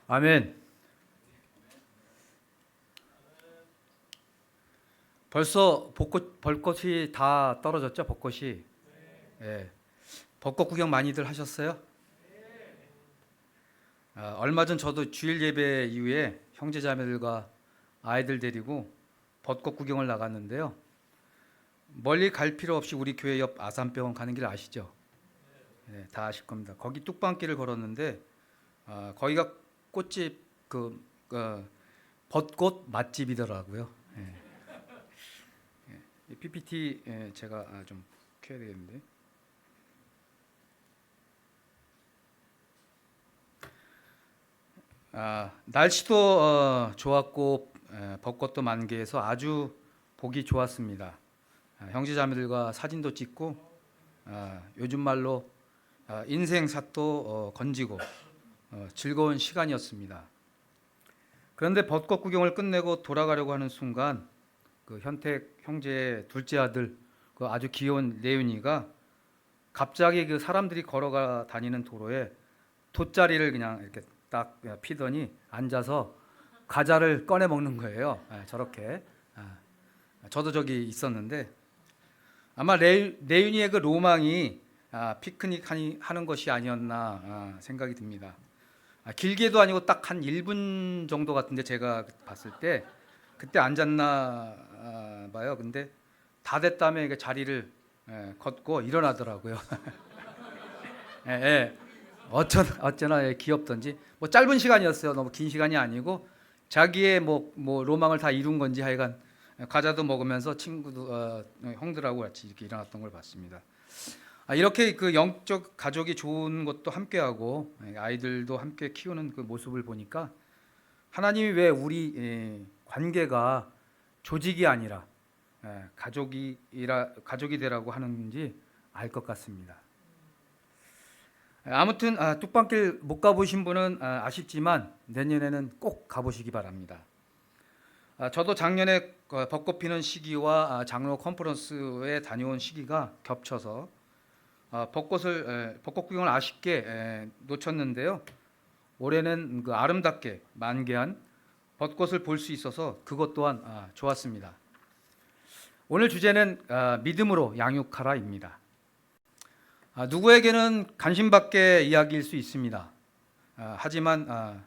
아멘. 벌써 벌꽃이 다 떨어졌죠? 벚꽃이. 예. 벚꽃 구경 많이들 하셨어요? 얼마 전 저도 주일 예배 이후에 형제자매들과 아이들 데리고 벚꽃 구경을 나갔는데요. 멀리 갈 필요 없이 우리 교회 옆 아산병원 가는 길 아시죠? 예, 다 아실 겁니다. 거기 뚝방길을 걸었는데 거기가 꽃집 벚꽃 맛집이더라고요. 예. 이 PPT 제가 좀 켜야 되겠는데. 날씨도 좋았고 벚꽃도 만개해서 아주 보기 좋았습니다. 형제자매들과 사진도 찍고 요즘 말로 인생샷도 건지고 즐거운 시간이었습니다. 그런데 벚꽃 구경을 끝내고 돌아가려고 하는 순간 그 현택 형제의 둘째 아들 그 아주 귀여운 레윤이가 갑자기 그 사람들이 걸어가 다니는 도로에 돗자리를 그냥 이렇게 딱 피더니 앉아서 과자를 꺼내 먹는 거예요. 저렇게. 저도 저기 있었는데 아마 레윤이의 그 로망이 피크닉 하는 것이 아니었나 생각이 듭니다. 길게도 아니고 딱 한 1분 정도 같은데 제가 봤을 때 그때 앉았나 봐요. 근데 다 됐다며 자리를 걷고 일어나더라고요. 예, 예. 어쩌나 귀엽던지 뭐 짧은 시간이었어요. 너무 긴 시간이 아니고 자기의 뭐 로망을 다 이룬 건지 하여간 과자도 먹으면서 친구도 형들하고 같이 이렇게 일어났던 걸 봤습니다. 이렇게 그 영적 가족이 좋은 것도 함께하고 아이들도 함께 키우는 그 모습을 보니까 하나님이 왜 우리 관계가 조직이 아니라 가족이 되라고 하는지 알 것 같습니다. 아무튼 뚝방길 못 가보신 분은 아쉽지만 내년에는 꼭 가보시기 바랍니다. 저도 작년에 벚꽃 피는 시기와 장로 컨퍼런스에 다녀온 시기가 겹쳐서 벚꽃 구경을 아쉽게 놓쳤는데요. 올해는 그 아름답게 만개한 벚꽃을 볼 수 있어서 그것 또한 좋았습니다. 오늘 주제는 믿음으로 양육하라입니다. 누구에게는 관심 밖의 이야기일 수 있습니다. 하지만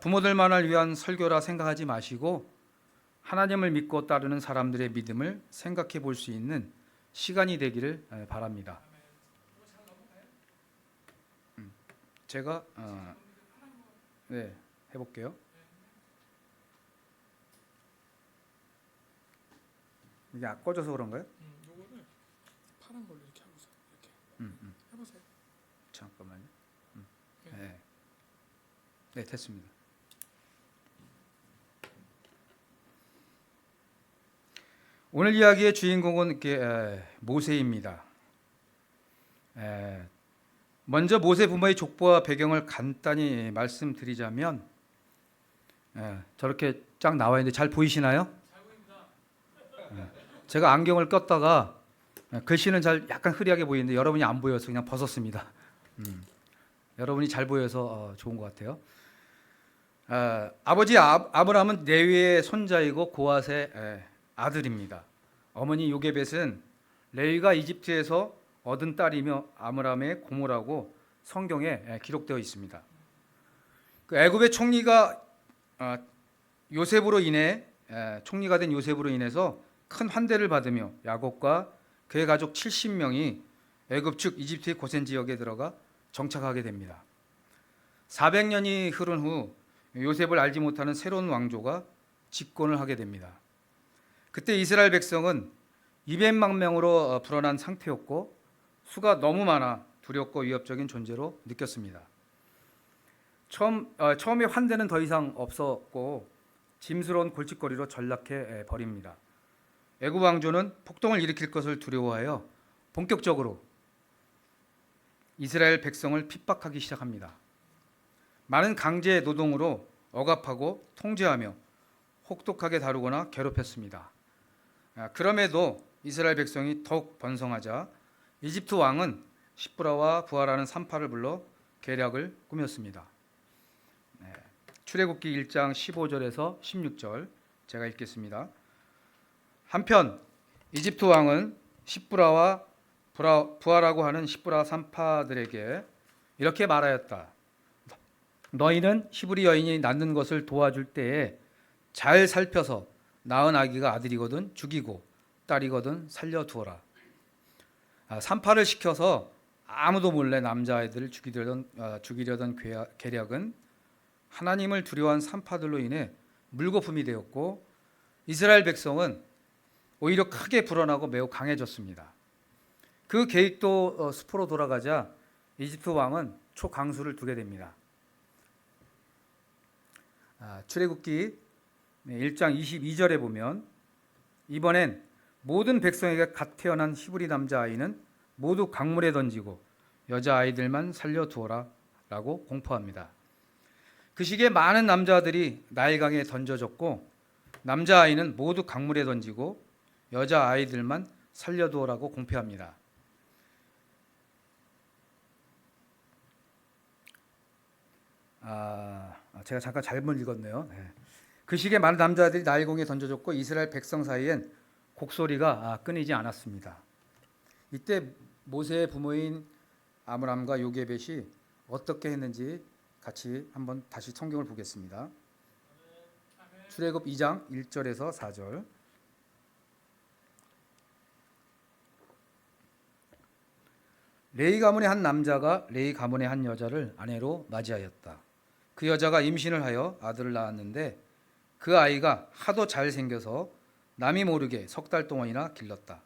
부모들만을 위한 설교라 생각하지 마시고 하나님을 믿고 따르는 사람들의 믿음을 생각해 볼 수 있는 시간이 되기를 바랍니다. 제가 해볼게요. 이게 꺼져서 그런가요? 요거를 파란 걸로 이렇게 하고서 이렇게 해보세요. 잠깐만요. 네, 됐습니다. 오늘 이야기의 주인공은 모세입니다. 먼저 모세 부모의 족보와 배경을 간단히 말씀드리자면 저렇게 쫙 나와 있는데 잘 보이시나요? 제가 안경을 꼈다가 글씨는 약간 흐리하게 보이는데 여러분이 안 보여서 그냥 벗었습니다. 여러분이 잘 보여서 좋은 것 같아요. 아버지 아브라함은 레위의 손자이고 고앗의 아들입니다. 어머니 요게벳은 레위가 이집트에서 얻은 딸이며 아브라함의 고모라고 성경에 기록되어 있습니다. 그 애굽의 총리가 총리가 된 요셉으로 인해서 큰 환대를 받으며 야곱과 그의 가족 70명이 애굽 즉 이집트의 고센 지역에 들어가 정착하게 됩니다. 400년이 흐른 후 요셉을 알지 못하는 새로운 왕조가 집권을 하게 됩니다. 그때 이스라엘 백성은 200만 명으로 불어난 상태였고 수가 너무 많아 두렵고 위협적인 존재로 느꼈습니다. 처음에 환대는 더 이상 없었고 짐스러운 골칫거리로 전락해 버립니다. 애굽 왕조는 폭동을 일으킬 것을 두려워하여 본격적으로 이스라엘 백성을 핍박하기 시작합니다. 많은 강제 노동으로 억압하고 통제하며 혹독하게 다루거나 괴롭혔습니다. 그럼에도 이스라엘 백성이 더욱 번성하자 이집트 왕은 시브라와 부하라는 산파를 불러 계략을 꾸몄습니다. 출애굽기 1장 15절에서 16절 제가 읽겠습니다. 한편 이집트 왕은 십브라와 부하라고 하는 십브라 산파들에게 이렇게 말하였다. 너희는 히브리 여인이 낳는 것을 도와줄 때에 잘 살펴서 낳은 아기가 아들이거든 죽이고 딸이거든 살려두어라. 산파를 시켜서 아무도 몰래 남자아이들을 죽이려던 계략은 하나님을 두려워한 산파들로 인해 물거품이 되었고 이스라엘 백성은 오히려 크게 불어나고 매우 강해졌습니다. 그 계획도 수포로 돌아가자 이집트 왕은 초강수를 두게 됩니다. 출애굽기 1장 22절에 보면 이번엔 모든 백성에게 갓 태어난 히브리 남자아이는 모두 강물에 던지고 여자아이들만 살려두어라 라고 공포합니다. 그 시기에 많은 남자들이 나일강에 던져졌고 남자아이는 모두 강물에 던지고 여자아이들만 살려두어라고 공표합니다. 제가 잠깐 잘못 읽었네요. 그 시기에 많은 남자들이 나일강에 던져졌고 이스라엘 백성 사이엔 곡소리가 끊이지 않았습니다. 이때 모세의 부모인 아므람과 요게벳이 어떻게 했는지 같이 한번 다시 성경을 보겠습니다. 출애굽 2장 1절에서 4절. 레위 가문의 한 남자가 레위 가문의 한 여자를 아내로 맞이하였다. 그 여자가 임신을 하여 아들을 낳았는데 그 아이가 하도 잘생겨서 남이 모르게 석 달 동안이나 길렀다.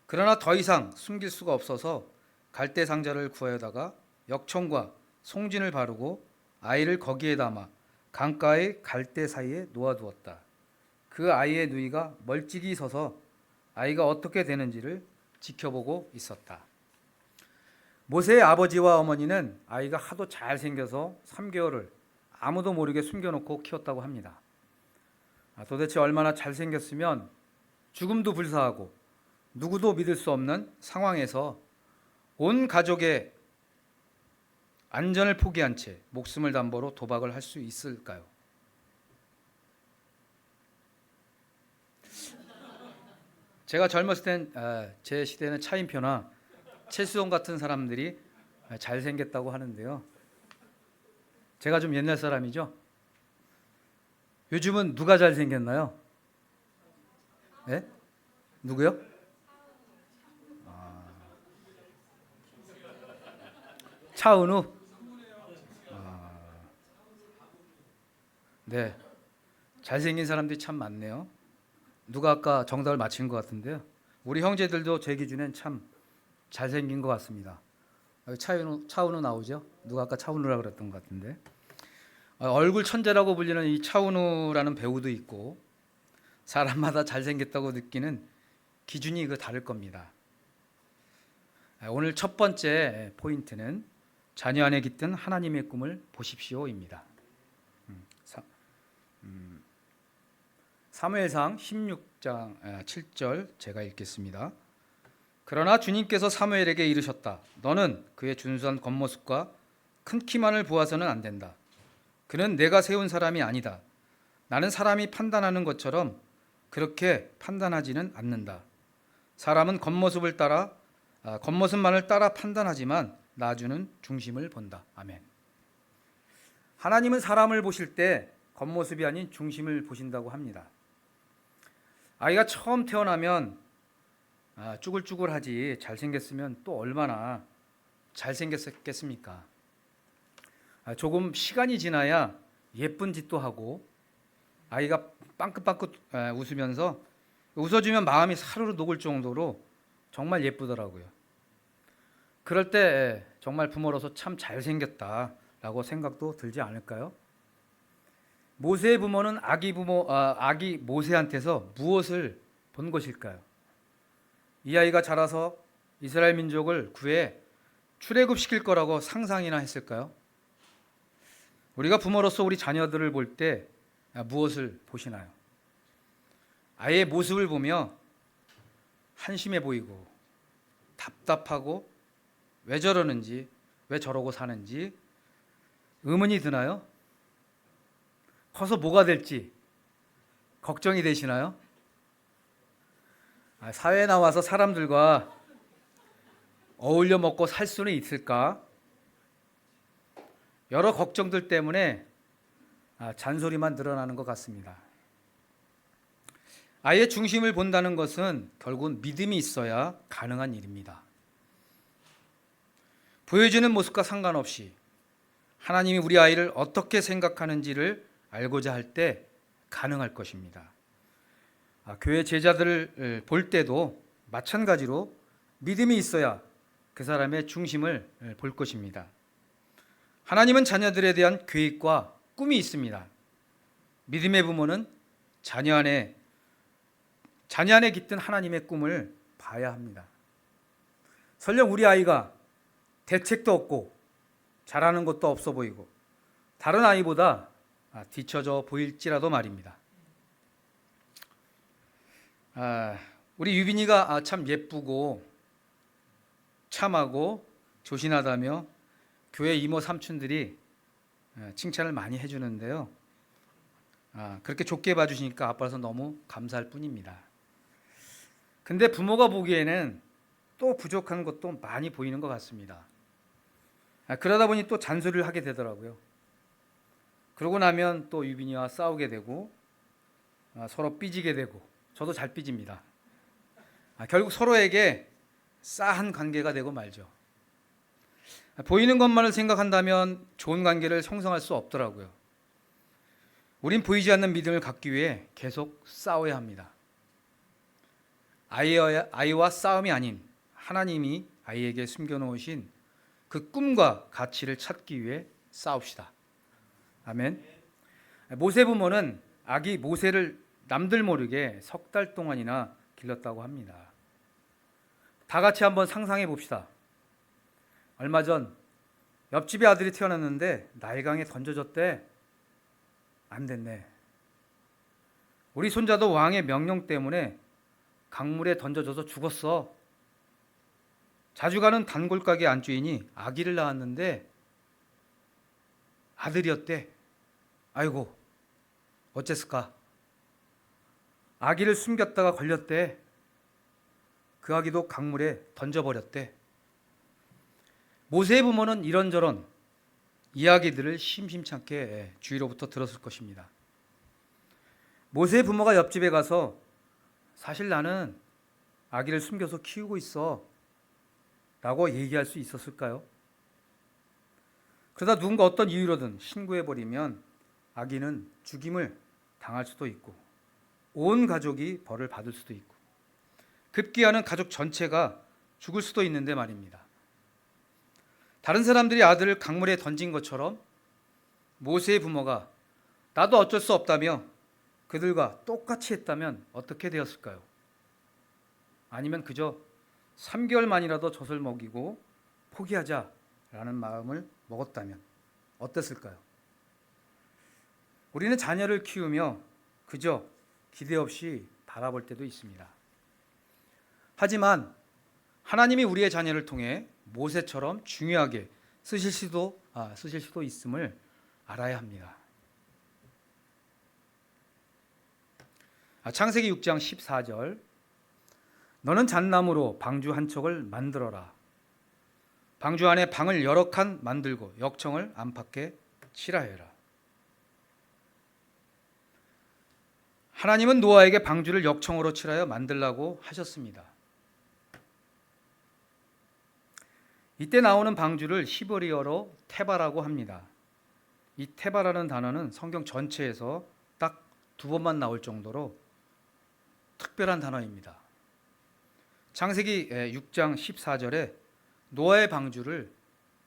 그러나 더 이상 숨길 수가 없어서 갈대 상자를 구하여다가 역청과 송진을 바르고 아이를 거기에 담아 강가의 갈대 사이에 놓아두었다. 그 아이의 누이가 멀찍이 서서 아이가 어떻게 되는지를 지켜보고 있었다. 모세의 아버지와 어머니는 아이가 하도 잘생겨서 3개월을 아무도 모르게 숨겨놓고 키웠다고 합니다. 도대체 얼마나 잘생겼으면 죽음도 불사하고 누구도 믿을 수 없는 상황에서 온 가족의 안전을 포기한 채 목숨을 담보로 도박을 할 수 있을까요? 제가 젊었을 땐 제 시대는 차인표나 최수용 같은 사람들이 잘생겼다고 하는데요. 제가 좀 옛날 사람이죠. 요즘은 누가 잘생겼나요? 네? 누구요? 차은우? 네, 잘생긴 사람들이 참 많네요. 누가 아까 정답을 맞힌 것 같은데요. 우리 형제들도 제 기준엔 참 잘생긴 것 같습니다. 차은우 나오죠? 누가 아까 차은우라고 그랬던 것 같은데. 얼굴 천재라고 불리는 이 차은우라는 배우도 있고 사람마다 잘생겼다고 느끼는 기준이 다를 겁니다. 오늘 첫 번째 포인트는 자녀 안에 깃든 하나님의 꿈을 보십시오입니다. 사무엘상 16장 7절 제가 읽겠습니다. 그러나 주님께서 사무엘에게 이르셨다. 너는 그의 준수한 겉모습과 큰 키만을 보아서는 안 된다. 그는 내가 세운 사람이 아니다. 나는 사람이 판단하는 것처럼 그렇게 판단하지는 않는다. 사람은 겉모습만을 따라 판단하지만 나주는 중심을 본다. 아멘. 하나님은 사람을 보실 때 겉모습이 아닌 중심을 보신다고 합니다. 아이가 처음 태어나면 쭈글쭈글하지 잘생겼으면 또 얼마나 잘생겼겠습니까? 조금 시간이 지나야 예쁜 짓도 하고 아이가 빵긋빵긋 웃으면서 웃어주면 마음이 사르르 녹을 정도로 정말 예쁘더라고요. 그럴 때 정말 부모로서 참 잘생겼다라고 생각도 들지 않을까요? 모세의 부모는 아기 모세한테서 무엇을 본 것일까요? 이 아이가 자라서 이스라엘 민족을 구해 출애굽시킬 거라고 상상이나 했을까요? 우리가 부모로서 우리 자녀들을 볼 때 무엇을 보시나요? 아이의 모습을 보며 한심해 보이고 답답하고 왜 저러는지 왜 저러고 사는지 의문이 드나요? 커서 뭐가 될지 걱정이 되시나요? 사회에 나와서 사람들과 어울려 먹고 살 수는 있을까? 여러 걱정들 때문에 잔소리만 늘어나는 것 같습니다. 아이의 중심을 본다는 것은 결국은 믿음이 있어야 가능한 일입니다. 보여지는 모습과 상관없이 하나님이 우리 아이를 어떻게 생각하는지를 알고자 할 때 가능할 것입니다. 교회 제자들을 볼 때도 마찬가지로 믿음이 있어야 그 사람의 중심을 볼 것입니다. 하나님은 자녀들에 대한 계획과 꿈이 있습니다. 믿음의 부모는 자녀 안에 깃든 하나님의 꿈을 봐야 합니다. 설령 우리 아이가 대책도 없고 잘하는 것도 없어 보이고 다른 아이보다 뒤처져 보일지라도 말입니다. 우리 유빈이가 참 예쁘고 참하고 조신하다며 교회 이모 삼촌들이 칭찬을 많이 해주는데요. 그렇게 좋게 봐주시니까 아빠로서 너무 감사할 뿐입니다. 근데 부모가 보기에는 또 부족한 것도 많이 보이는 것 같습니다. 그러다 보니 또 잔소리를 하게 되더라고요. 그러고 나면 또 유빈이와 싸우게 되고 서로 삐지게 되고 저도 잘 삐집니다. 결국 서로에게 싸한 관계가 되고 말죠. 보이는 것만을 생각한다면 좋은 관계를 형성할 수 없더라고요. 우린 보이지 않는 믿음을 갖기 위해 계속 싸워야 합니다. 아이와 싸움이 아닌 하나님이 아이에게 숨겨놓으신 그 꿈과 가치를 찾기 위해 싸웁시다. 아멘. 모세 부모는 아기 모세를 남들 모르게 석 달 동안이나 길렀다고 합니다. 다 같이 한번 상상해 봅시다. 얼마 전 옆집에 아들이 태어났는데 나일강에 던져졌대. 안 됐네. 우리 손자도 왕의 명령 때문에 강물에 던져져서 죽었어. 자주 가는 단골 가게 안주인이 아기를 낳았는데 아들이었대. 아이고, 어쨌을까? 아기를 숨겼다가 걸렸대. 그 아기도 강물에 던져버렸대. 모세의 부모는 이런저런 이야기들을 심심찮게 주위로부터 들었을 것입니다. 모세의 부모가 옆집에 가서 사실 나는 아기를 숨겨서 키우고 있어 라고 얘기할 수 있었을까요? 그러다 누군가 어떤 이유로든 신고해버리면 아기는 죽임을 당할 수도 있고 온 가족이 벌을 받을 수도 있고 급기야는 가족 전체가 죽을 수도 있는데 말입니다. 다른 사람들이 아들을 강물에 던진 것처럼 모세의 부모가 나도 어쩔 수 없다며 그들과 똑같이 했다면 어떻게 되었을까요? 아니면 그저 3개월만이라도 젖을 먹이고 포기하자라는 마음을 먹었다면 어땠을까요? 우리는 자녀를 키우며 그저 기대 없이 바라볼 때도 있습니다. 하지만 하나님이 우리의 자녀를 통해 모세처럼 중요하게 쓰실 수도 있음을 알아야 합니다. 창세기 6장 14절 너는 잣나무로 방주 한 척을 만들어라. 방주 안에 방을 여러 칸 만들고 역청을 안팎에 칠하여라. 하나님은 노아에게 방주를 역청으로 칠하여 만들라고 하셨습니다. 이때 나오는 방주를 히브리어로 테바라고 합니다. 이 테바라는 단어는 성경 전체에서 딱 2번만 나올 정도로 특별한 단어입니다. 창세기 6장 14절에 노아의 방주를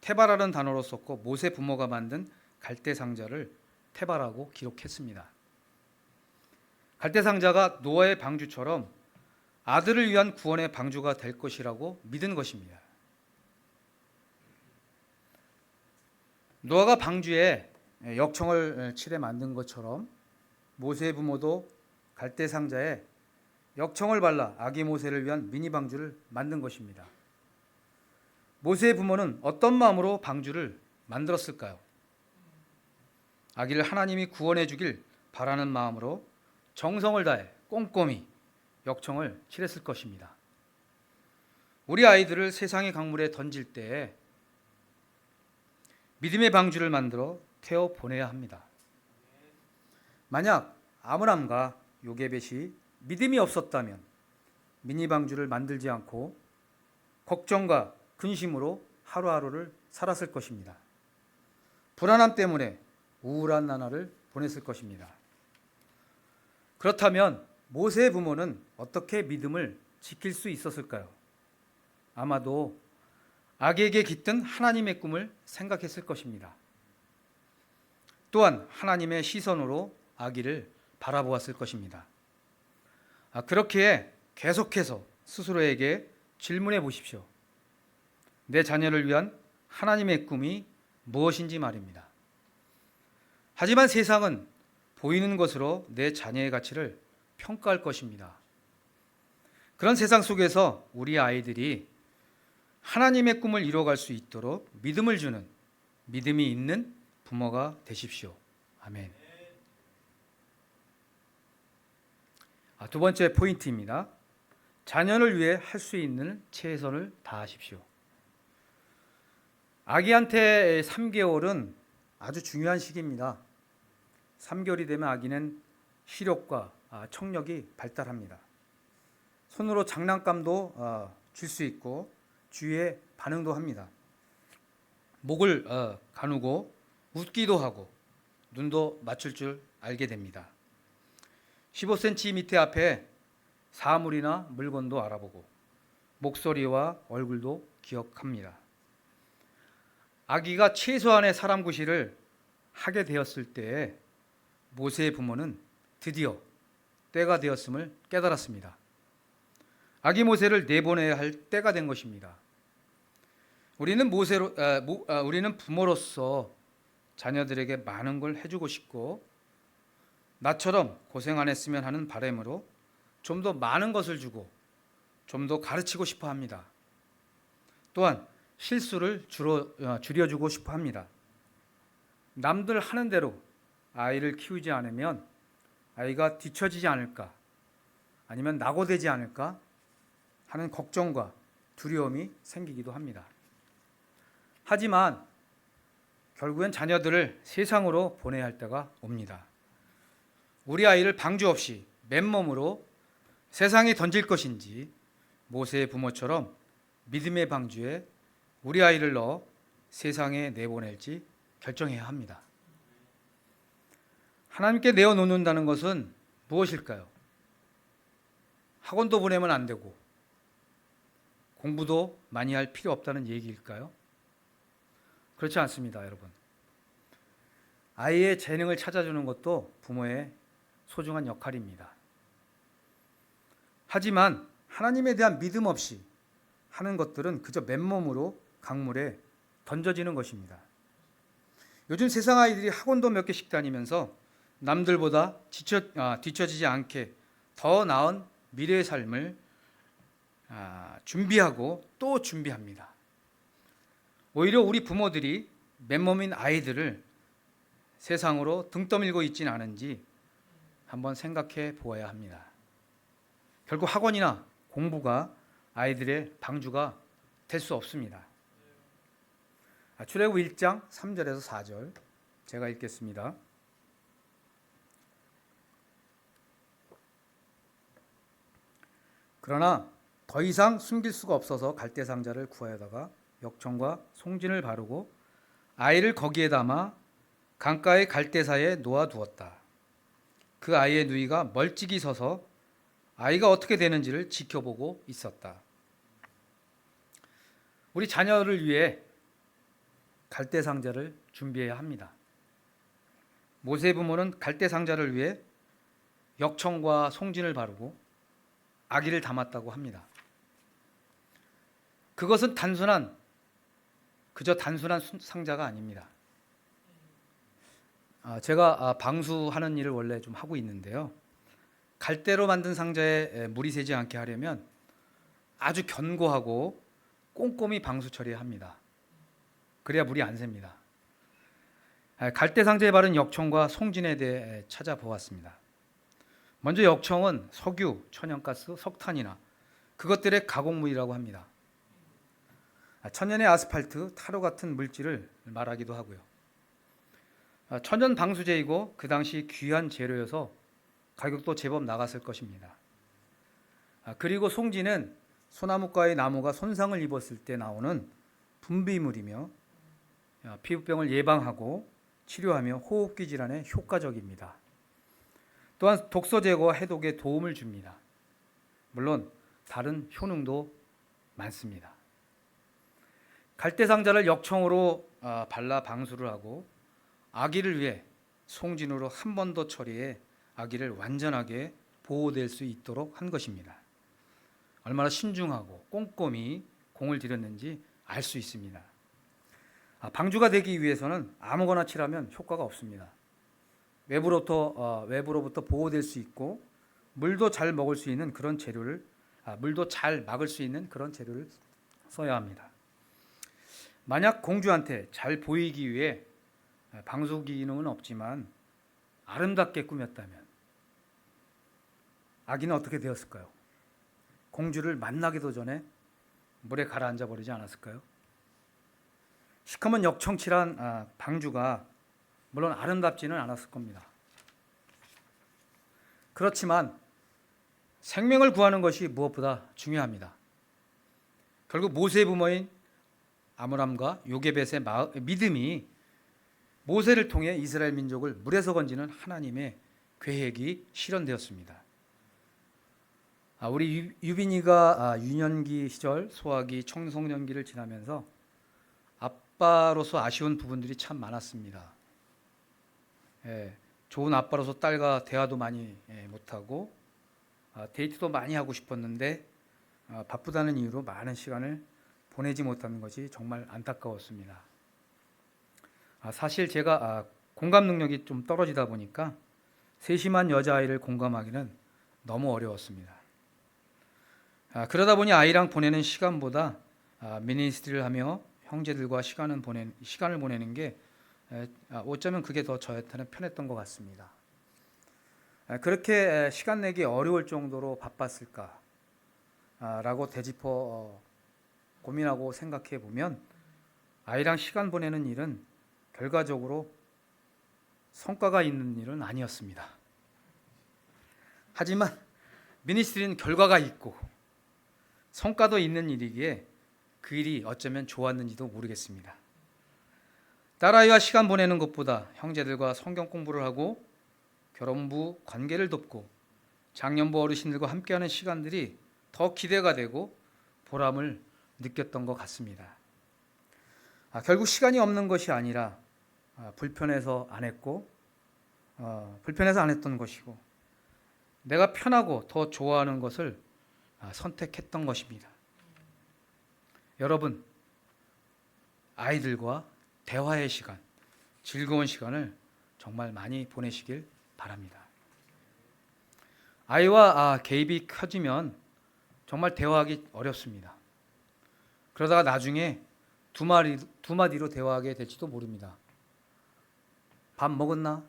테바라는 단어로 썼고 모세 부모가 만든 갈대 상자를 테바라고 기록했습니다. 갈대 상자가 노아의 방주처럼 아들을 위한 구원의 방주가 될 것이라고 믿은 것입니다. 노아가 방주에 역청을 칠해 만든 것처럼 모세의 부모도 갈대 상자에 역청을 발라 아기 모세를 위한 미니 방주를 만든 것입니다. 모세의 부모는 어떤 마음으로 방주를 만들었을까요? 아기를 하나님이 구원해 주길 바라는 마음으로 정성을 다해 꼼꼼히 역청을 칠했을 것입니다. 우리 아이들을 세상의 강물에 던질 때 믿음의 방주를 만들어 태워 보내야 합니다. 만약 아므람과 요게벳이 믿음이 없었다면 미니 방주를 만들지 않고 걱정과 근심으로 하루하루를 살았을 것입니다. 불안함 때문에 우울한 나날을 보냈을 것입니다. 그렇다면 모세의 부모는 어떻게 믿음을 지킬 수 있었을까요? 아마도 아기에게 깃든 하나님의 꿈을 생각했을 것입니다. 또한 하나님의 시선으로 아기를 바라보았을 것입니다. 그렇기에 계속해서 스스로에게 질문해 보십시오. 내 자녀를 위한 하나님의 꿈이 무엇인지 말입니다. 하지만 세상은 보이는 것으로 내 자녀의 가치를 평가할 것입니다. 그런 세상 속에서 우리 아이들이 하나님의 꿈을 이뤄갈 수 있도록 믿음을 주는 믿음이 있는 부모가 되십시오. 아멘. 두 번째 포인트입니다. 자녀를 위해 할 수 있는 최선을 다하십시오. 아기한테 3개월은 아주 중요한 시기입니다. 3개월이 되면 아기는 시력과 청력이 발달합니다. 손으로 장난감도 줄 수 있고 주위에 반응도 합니다. 목을 가누고 웃기도 하고 눈도 맞출 줄 알게 됩니다. 15cm 밑에 앞에 사물이나 물건도 알아보고 목소리와 얼굴도 기억합니다. 아기가 최소한의 사람 구실을 하게 되었을 때 모세의 부모는 드디어 때가 되었음을 깨달았습니다. 아기 모세를 내보내야 할 때가 된 것입니다. 우리는 부모로서 자녀들에게 많은 걸 해주고 싶고 나처럼 고생 안 했으면 하는 바람으로 좀 더 많은 것을 주고 좀 더 가르치고 싶어 합니다. 또한 실수를 줄여주고 싶어 합니다. 남들 하는 대로 아이를 키우지 않으면 아이가 뒤처지지 않을까 아니면 낙오되지 않을까 하는 걱정과 두려움이 생기기도 합니다. 하지만 결국엔 자녀들을 세상으로 보내야 할 때가 옵니다. 우리 아이를 방주 없이 맨몸으로 세상에 던질 것인지 모세의 부모처럼 믿음의 방주에 우리 아이를 넣어 세상에 내보낼지 결정해야 합니다. 하나님께 내어놓는다는 것은 무엇일까요? 학원도 보내면 안 되고 공부도 많이 할 필요 없다는 얘기일까요? 그렇지 않습니다, 여러분. 아이의 재능을 찾아주는 것도 부모의 소중한 역할입니다. 하지만 하나님에 대한 믿음 없이 하는 것들은 그저 맨몸으로 강물에 던져지는 것입니다. 요즘 세상 아이들이 학원도 몇 개씩 다니면서 남들보다 뒤처지지 않게 더 나은 미래의 삶을 준비하고 또 준비합니다. 오히려 우리 부모들이 맨몸인 아이들을 세상으로 등 떠밀고 있지는 않은지 한번 생각해 보아야 합니다. 결국 학원이나 공부가 아이들의 방주가 될 수 없습니다. 출애굽 1장 3절에서 4절 제가 읽겠습니다. 그러나 더 이상 숨길 수가 없어서 갈대 상자를 구하여다가 역청과 송진을 바르고 아이를 거기에 담아 강가의 갈대사에 놓아두었다. 그 아이의 누이가 멀찍이 서서 아이가 어떻게 되는지를 지켜보고 있었다. 우리 자녀를 위해 갈대 상자를 준비해야 합니다. 모세 부모는 갈대 상자를 위해 역청과 송진을 바르고 아기를 담았다고 합니다. 그것은 그저 단순한 상자가 아닙니다. 제가 방수하는 일을 원래 좀 하고 있는데요. 갈대로 만든 상자에 물이 새지 않게 하려면 아주 견고하고 꼼꼼히 방수 처리합니다. 그래야 물이 안 셉니다. 갈대 상자에 바른 역청과 송진에 대해 찾아보았습니다. 먼저 역청은 석유, 천연가스, 석탄이나 그것들의 가공물이라고 합니다. 천연의 아스팔트, 타로 같은 물질을 말하기도 하고요. 천연 방수제이고 그 당시 귀한 재료여서 가격도 제법 나갔을 것입니다. 그리고 송진은 소나무과의 나무가 손상을 입었을 때 나오는 분비물이며 피부병을 예방하고 치료하며 호흡기 질환에 효과적입니다. 또한 독소 제거와 해독에 도움을 줍니다. 물론 다른 효능도 많습니다. 갈대상자를 역청으로 발라 방수를 하고 아기를 위해 송진으로 한 번 더 처리해 아기를 완전하게 보호될 수 있도록 한 것입니다. 얼마나 신중하고 꼼꼼히 공을 들였는지 알 수 있습니다. 방주가 되기 위해서는 아무거나 칠하면 효과가 없습니다. 외부로부터 보호될 수 있고 물도 잘 먹을 수 있는 그런 재료를 물도 잘 막을 수 있는 그런 재료를 써야 합니다. 만약 공주한테 잘 보이기 위해 방수 기능은 없지만 아름답게 꾸몄다면 아기는 어떻게 되었을까요? 공주를 만나기도 전에 물에 가라앉아 버리지 않았을까요? 시커먼 역청칠한 방주가 물론 아름답지는 않았을 겁니다. 그렇지만 생명을 구하는 것이 무엇보다 중요합니다. 결국 모세의 부모인 아므람과 요게벳의 믿음이 모세를 통해 이스라엘 민족을 물에서 건지는 하나님의 계획이 실현되었습니다. 우리 유빈이가 유년기 시절 소아기 청소년기를 지나면서 아빠로서 아쉬운 부분들이 참 많았습니다. 좋은 아빠로서 딸과 대화도 많이 못하고 데이트도 많이 하고 싶었는데 바쁘다는 이유로 많은 시간을 보내지 못하는 것이 정말 안타까웠습니다. 사실 제가 공감 능력이 좀 떨어지다 보니까 세심한 여자아이를 공감하기는 너무 어려웠습니다. 그러다 보니 아이랑 보내는 시간보다 미니스트리를 하며 형제들과 시간을 보내는 게 어쩌면 그게 더 저한테는 편했던 것 같습니다. 그렇게 시간 내기 어려울 정도로 바빴을까라고 되짚어 고민하고 생각해 보면 아이랑 시간 보내는 일은 결과적으로 성과가 있는 일은 아니었습니다. 하지만 미니스트리는 결과가 있고 성과도 있는 일이기에 그 일이 어쩌면 좋았는지도 모르겠습니다. 딸아이와 시간 보내는 것보다 형제들과 성경 공부를 하고 결혼부 관계를 돕고 장년부 어르신들과 함께하는 시간들이 더 기대가 되고 보람을 느꼈던 것 같습니다. 결국 시간이 없는 것이 아니라 불편해서 안 했고 불편해서 안 했던 것이고 내가 편하고 더 좋아하는 것을 선택했던 것입니다. 여러분, 아이들과 대화의 시간, 즐거운 시간을 정말 많이 보내시길 바랍니다. 아이와 개입이 커지면 정말 대화하기 어렵습니다. 그러다가 나중에 두 마디로 대화하게 될지도 모릅니다. 밥 먹었나?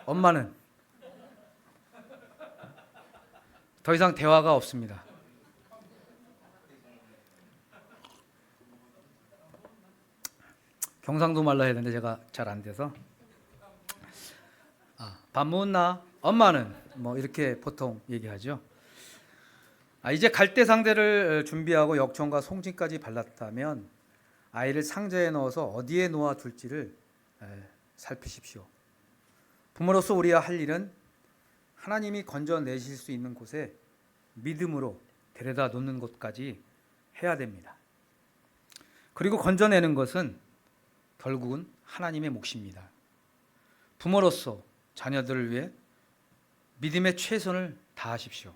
엄마는? 더 이상 대화가 없습니다. 경상도 말로 해야 되는데 제가 잘 안 돼서 밥 먹었나? 엄마는? 뭐 이렇게 보통 얘기하죠. 이제 갈대 상대를 준비하고 역청과 송진까지 발랐다면 아이를 상자에 넣어서 어디에 놓아 둘지를 살피십시오. 부모로서 우리가 할 일은 하나님이 건져내실 수 있는 곳에 믿음으로 데려다 놓는 것까지 해야 됩니다. 그리고 건져내는 것은 결국은 하나님의 몫입니다. 부모로서 자녀들을 위해 믿음의 최선을 다하십시오.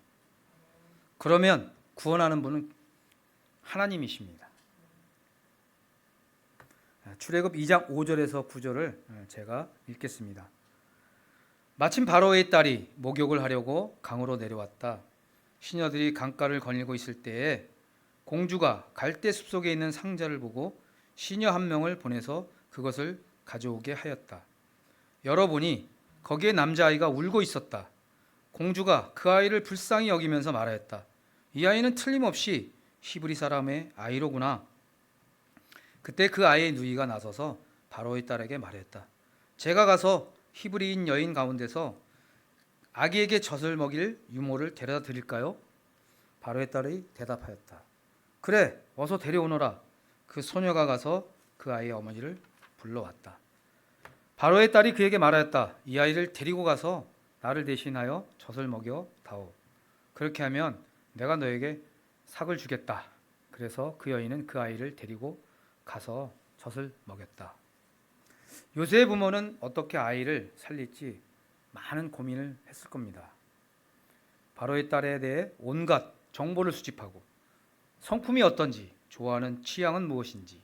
그러면 구원하는 분은 하나님이십니다. 출애굽 2장 5절에서 9절을 제가 읽겠습니다. 마침 바로의 딸이 목욕을 하려고 강으로 내려왔다. 시녀들이 강가를 거닐고 있을 때에 공주가 갈대 숲속에 있는 상자를 보고 시녀 한 명을 보내서 그것을 가져오게 하였다. 열어보니 거기에 남자아이가 울고 있었다. 공주가 그 아이를 불쌍히 여기면서 말하였다. 이 아이는 틀림없이 히브리 사람의 아이로구나. 그때 그 아이의 누이가 나서서 바로의 딸에게 말했다. 제가 가서 히브리인 여인 가운데서 아기에게 젖을 먹일 유모를 데려다 드릴까요? 바로의 딸이 대답하였다. 그래, 어서 데려오너라. 그 소녀가 가서 그 아이의 어머니를 불러왔다. 바로의 딸이 그에게 말하였다. 이 아이를 데리고 가서 나를 대신하여 젖을 먹여 다오. 그렇게 하면 내가 너에게 삭을 주겠다. 그래서 그 여인은 그 아이를 데리고 가서 젖을 먹였다. 요셉의 부모는 어떻게 아이를 살릴지 많은 고민을 했을 겁니다. 바로의 딸에 대해 온갖 정보를 수집하고 성품이 어떤지, 좋아하는 취향은 무엇인지,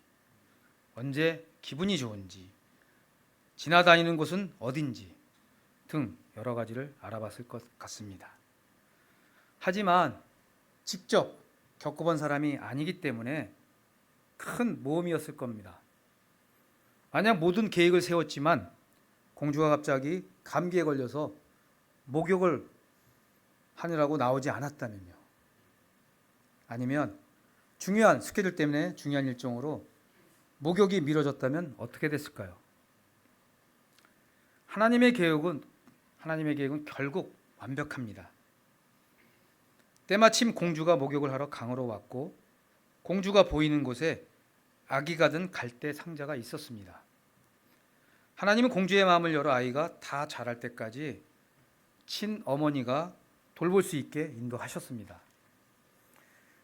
언제 기분이 좋은지, 지나다니는 곳은 어딘지 등 여러 가지를 알아봤을 것 같습니다. 하지만 직접 겪어본 사람이 아니기 때문에 큰 모험이었을 겁니다. 만약 모든 계획을 세웠지만 공주가 갑자기 감기에 걸려서 목욕을 하느라고 나오지 않았다면요. 아니면 중요한 스케줄 때문에 중요한 일정으로 목욕이 미뤄졌다면 어떻게 됐을까요? 하나님의 계획은 결국 완벽합니다. 때마침 공주가 목욕을 하러 강으로 왔고 공주가 보이는 곳에 아기가 든 갈대 상자가 있었습니다. 하나님은 공주의 마음을 열어 아이가 다 자랄 때까지 친어머니가 돌볼 수 있게 인도하셨습니다.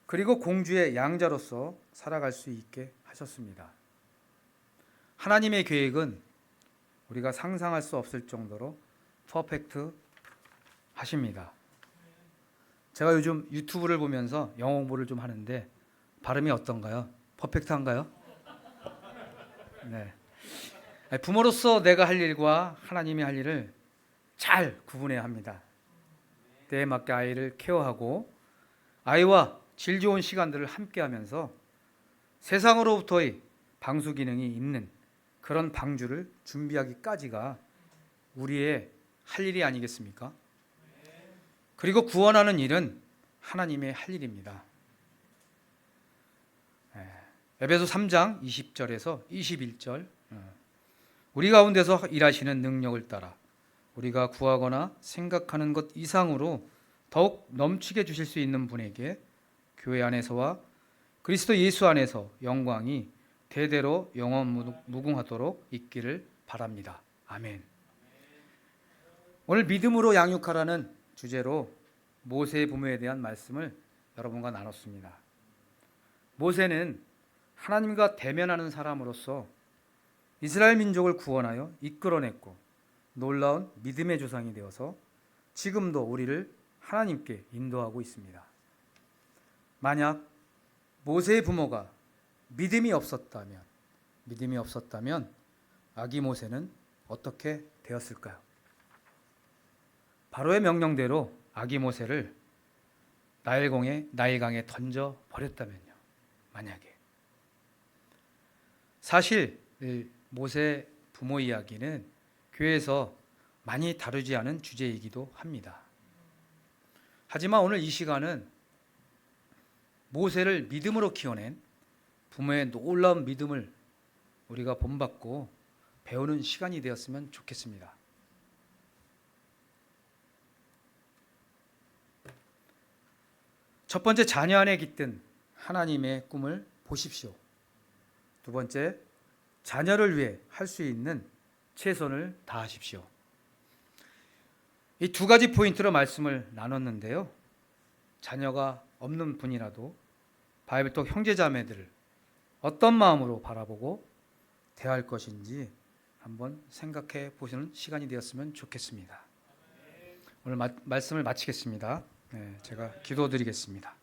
그리고 공주의 양자로서 살아갈 수 있게 하셨습니다. 하나님의 계획은 우리가 상상할 수 없을 정도로 퍼펙트 하십니다. 제가 요즘 유튜브를 보면서 영어 공부를 좀 하는데 발음이 어떤가요? 퍼펙트한가요? 네. 부모로서 내가 할 일과 하나님이 할 일을 잘 구분해야 합니다. 때에 맞게 아이를 케어하고 아이와 질 좋은 시간들을 함께 하면서 세상으로부터의 방수 기능이 있는 그런 방주를 준비하기까지가 우리의 할 일이 아니겠습니까? 그리고 구원하는 일은 하나님의 할 일입니다. 에베소 3장 20절에서 21절 우리 가운데서 일하시는 능력을 따라 우리가 구하거나 생각하는 것 이상으로 더욱 넘치게 주실 수 있는 분에게 교회 안에서와 그리스도 예수 안에서 영광이 대대로 영원 무궁하도록 있기를 바랍니다. 아멘. 오늘 믿음으로 양육하라는 주제로 모세의 부모에 대한 말씀을 여러분과 나눴습니다. 모세는 하나님과 대면하는 사람으로서 이스라엘 민족을 구원하여 이끌어냈고 놀라운 믿음의 조상이 되어서 지금도 우리를 하나님께 인도하고 있습니다. 만약 모세의 부모가 믿음이 없었다면 아기 모세는 어떻게 되었을까요? 바로의 명령대로 아기 모세를 나일강에 던져 버렸다면요. 만약에 사실 모세 부모 이야기는 교회에서 많이 다루지 않은 주제이기도 합니다. 하지만 오늘 이 시간은 모세를 믿음으로 키워낸 부모의 놀라운 믿음을 우리가 본받고 배우는 시간이 되었으면 좋겠습니다. 첫 번째, 자녀 안에 깃든 하나님의 꿈을 보십시오. 두 번째, 자녀를 위해 할 수 있는 최선을 다하십시오. 이 두 가지 포인트로 말씀을 나눴는데요. 자녀가 없는 분이라도 바이블톡 형제자매들을 어떤 마음으로 바라보고 대할 것인지 한번 생각해 보시는 시간이 되었으면 좋겠습니다. 오늘 말씀을 마치겠습니다. 제가 기도드리겠습니다.